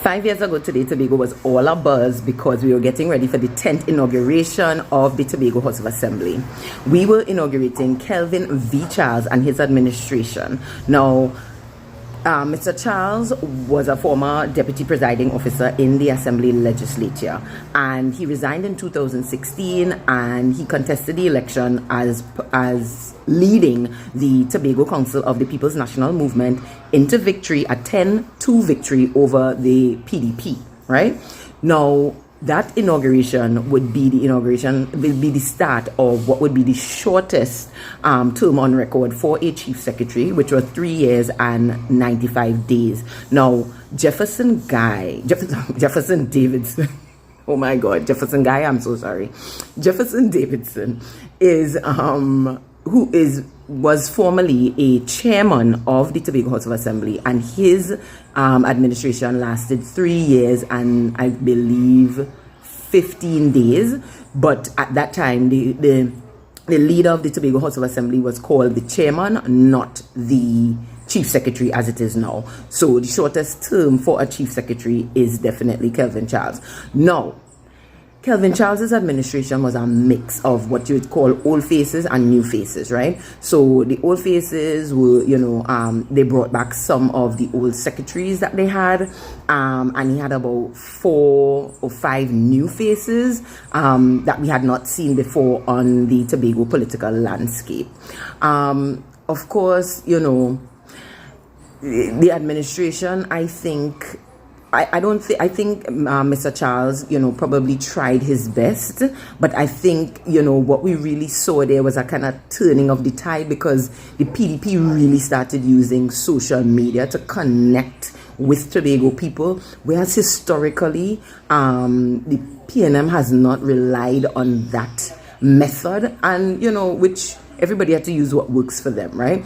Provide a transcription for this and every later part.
5 years ago today, Tobago was all abuzz because we were getting ready for the 10th inauguration of the Tobago House of Assembly. We were inaugurating Kelvin V. Charles and his administration. Now, Mr. Charles was a former deputy presiding officer in the Assembly Legislature, and he resigned in 2016, and he contested the election as leading the Tobago Council of the People's National Movement into victory, a 10-2 victory over the PDP, right? Now, that inauguration would be the start of what would be the shortest term on record for a chief secretary, which was 3 years and 95 days. Now, Jefferson Davidson, oh my God, Jefferson Guy, I'm so sorry. Jefferson Davidson is, was formerly a chairman of the Tobago House of Assembly, and his administration lasted 3 years and I believe 15 days. But at that time, the leader of the Tobago House of Assembly was called the chairman, not the chief secretary as it is now. So the shortest term for a chief secretary is definitely Kelvin Charles. Now, Kelvin Charles's administration was a mix of what you would call old faces and new faces, right? So the old faces were, they brought back some of the old secretaries that they had, and he had about 4 or 5 new faces that we had not seen before on the Tobago political landscape. Of course, the administration, I think Mr. Charles, probably tried his best, but I think, what we really saw there was a kind of turning of the tide, because the PDP really started using social media to connect with Tobago people, whereas historically, the PNM has not relied on that method, and, which everybody had to use what works for them, right?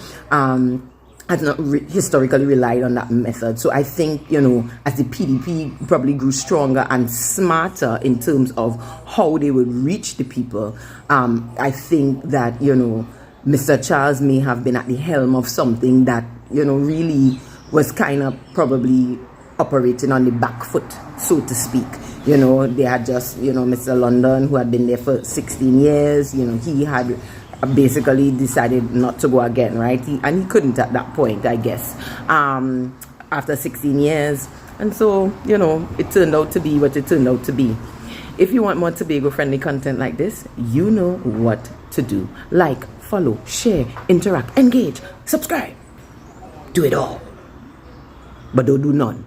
Has not historically relied on that method. So I think, as the PDP probably grew stronger and smarter in terms of how they would reach the people, I think that, Mr. Charles may have been at the helm of something that, really was kind of probably operating on the back foot, so to speak. They had just, Mr. London, who had been there for 16 years, he had basically decided not to go again, right? And he couldn't at that point, I guess, after 16 years. And so, it turned out to be what it turned out to be. If you want more Tobago-friendly content like this, you know what to do. Like, follow, share, interact, engage, subscribe. Do it all. But don't do none.